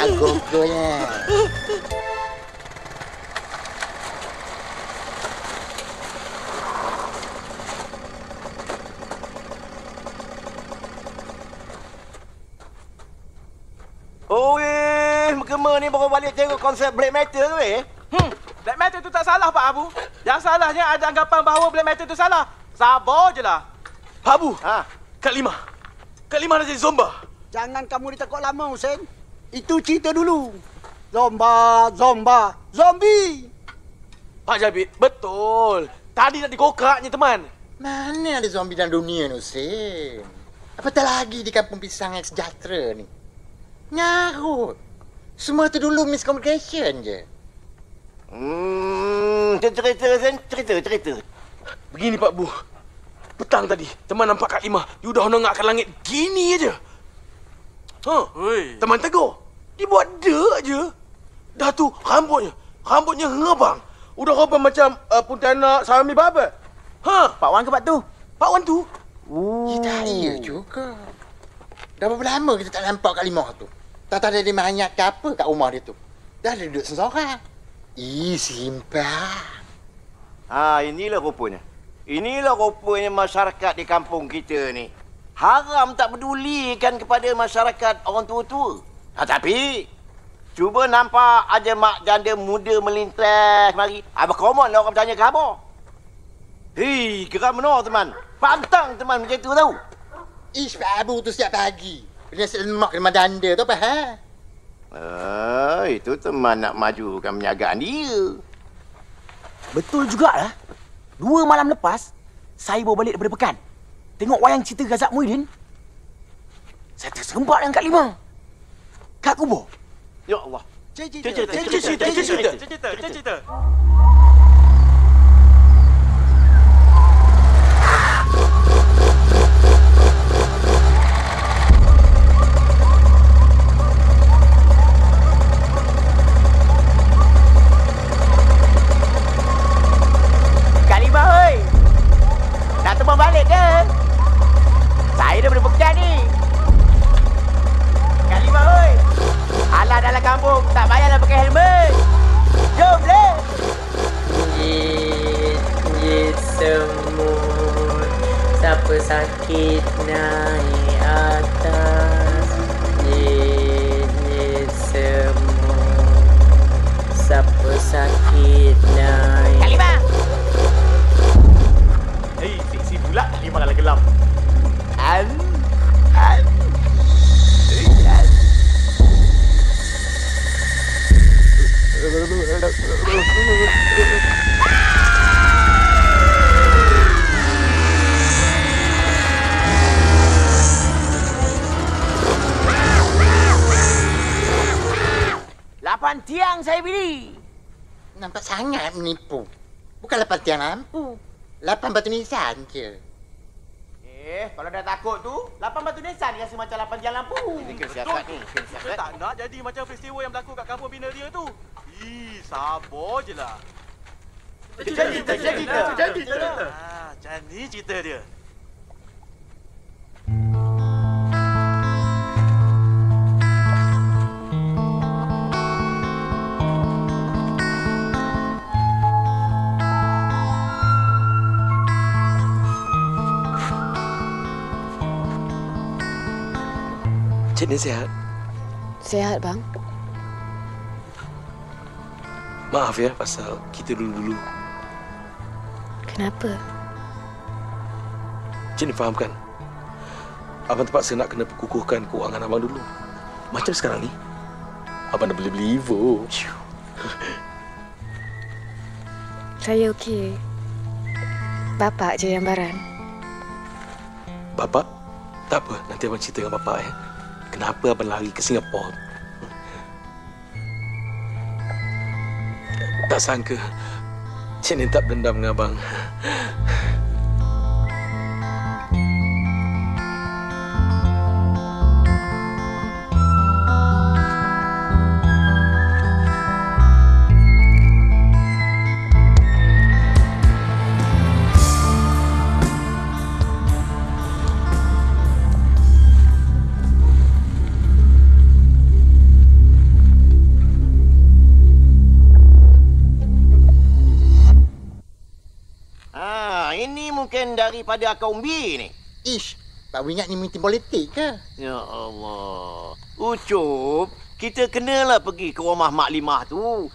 Agogonya. Oh, Mekema ni baru balik tengok konsert black metal tu, Black metal tu tak salah, Pak Abu. Yang salahnya ada anggapan bahawa black metal tu salah. Sabar je lah. Pak Abu, Kak Lima dah jadi zomba. Jangan kamu ditekuk lama, Hussein. Itu cerita dulu. Zomba, zombie. Pak Jabir, betul. Tadi nak dikokaknya, teman. Mana ada zombie dalam dunia ni, Hussein? Apatah lagi di kampung pisang yang sejahtera ni. Ngarut. Semua tu dulu miscommunication je. Cerita. Begini, Pak Bu. Petang tadi, teman nampak Kak Lima. Dia dah nongak ke langit gini aja. Teman tegur. Dia buat dek je. Dah tu, rambutnya ngebang. Udah robang macam Pontianak Sarami Baba. Pak Wan ke Pak Tu? Pak Wan tu? Kita iya juga. Dah berapa lama kita tak nampak Kak Lima tu? Tak ada dia mahanyat ke apa kat rumah dia tu. Dah ada duduk seorang. Simpang. Inilah rupanya masyarakat di kampung kita ni. Haram tak pedulikan kepada masyarakat orang tua-tua. Tapi cuba nampak aja mak janda muda melintas mari. Abang komon lah orang bertanya khabar. Geram benar teman. Pantang teman macam tu tahu. Pak Abu tu setiap pagi. Bila nasi lemak dengan janda tu apa itu teman nak majukan perniagaan dia. Betul jugalah. 2 malam lepas, saya bawa balik daripada pekan. Tengok wayang cerita Gazak Muhyiddin. Saya terserempak dengan Kak Lima. Kat kubur. Ya Allah. Cerita. Balik ke? Saya dah boleh pekan ni. Kak Lima, oi. Alah dalam kampung, tak payahlah pakai helmet. Jom, le. Jit semut. Siapa sakit naik atas. Jit semut. Siapa sakit naik. Kak Lima. Seksi pula Kak Lima kalau gelap. Lapan tiang saya beli. Nampak sangat menipu. Bukan 8 tiang lampu. 8 batu nisan je. Kalau dah takut tu, 8 batu nisan rasa macam 8 tiang lampu. Ini kesiasat ni. Kita tak nak jadi macam festival yang berlaku kat kampung bina dia tu. Sabar je lah. Cerita. Macam ni cerita dia. Cik ni sihat? Sihat, bang. Maaf ya pasal kita dulu-dulu. Kenapa? Cik ni faham kan? Abang terpaksa nak kena kukuhkan keuangan abang dulu. Macam sekarang ni, abang dah boleh beli Evo. Saya okey. Bapak je yang baran. Bapak? Tak apa, nanti abang cerita dengan bapak ya. Kenapa abang lari ke Singapura? Tak sangka Cik ni tak berdendam dengan abang. ini mungkin daripada akak Umbi ni. Ish, Pak ingat ni meeting politik ke? Ya Allah. Ucup, kita kenalah pergi ke rumah Mak Limah tu.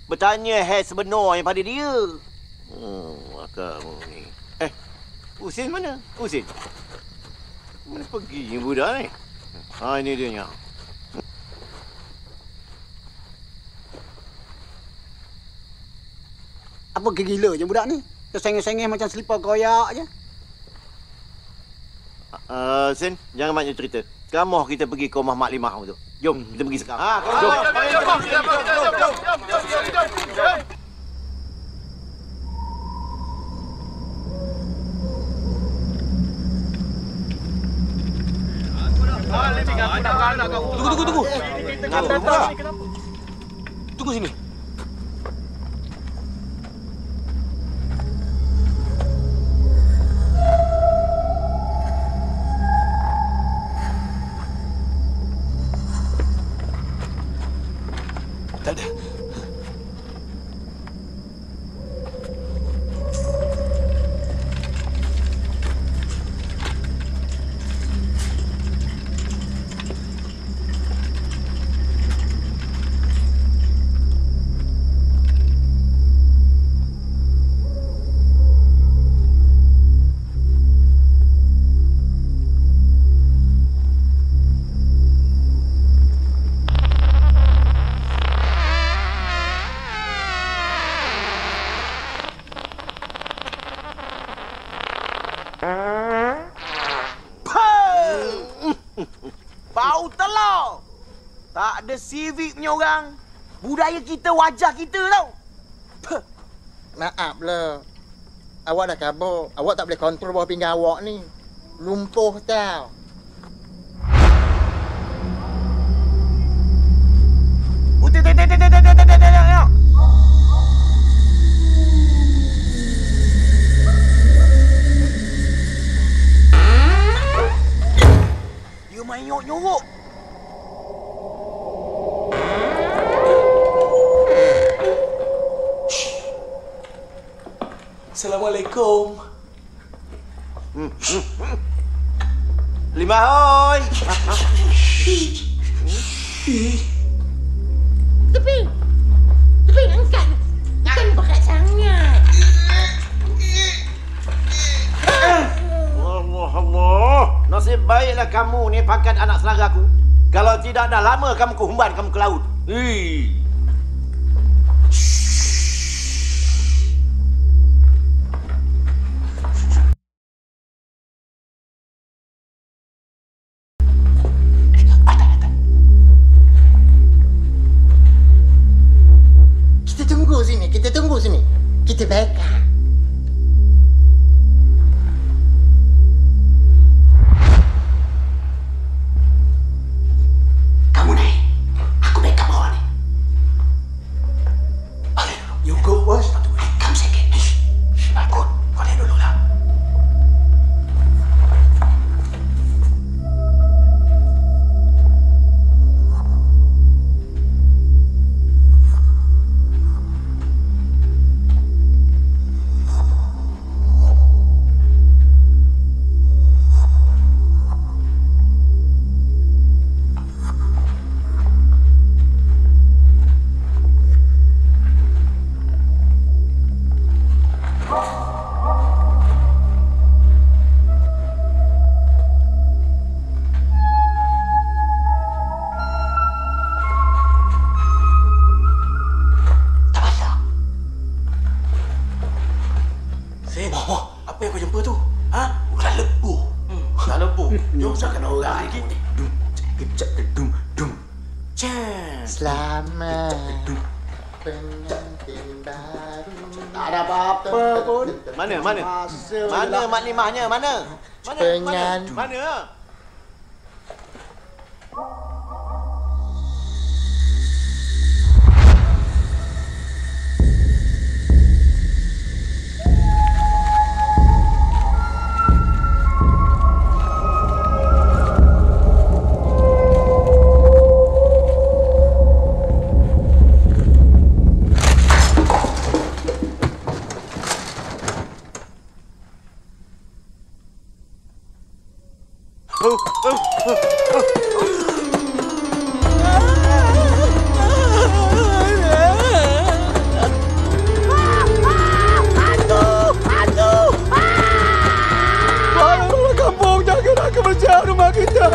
Bertanya hal sebenarnya pada dia. Akak ni. Husin mana? Husin? Mana pergi ni budak ni? Ini dia nya. Apa kegila je budak ni? Tersengih-sengih macam selipar koyak je. Sin, jangan banyak cerita. Sekarang mau kita pergi ke rumah Mak Limah tu. Jom, kita pergi sekarang. Jom. Tunggu. Tunggu sini. Tak ada. Bau telur. Tak ada civic punya orang. Budaya kita, wajah kita tau. Maaf lah. Awak dah kabur. Awak tak boleh kontrol bawah pinggang awak ni. Lumpuh tau. Tengok. Dia main nyorok-nyorok. Assalamualaikum. Limah hoi. Tepi angkat. Bukan berat sangat. Allah. Nasib baiklah kamu ni pangkat anak saudara aku. Kalau tidak dah lama kamu kuhumban kamu ke laut. Kita tunggu sini. Kita backup. Kamu naik. Aku backup bawah ni. You go first. Come second. Takut. Kau naik dulu lah. Apa yang kau jumpa tu? Ha? Ular lebu. Ular lebu. Jom jangan orang lagi. Dum. Selamat pengantin baru. Tak ada apa-apa pun. Mana? Masa Mana Mak Limahnya? Mana? Mana? Kampung, jangan kebersihan rumah kita.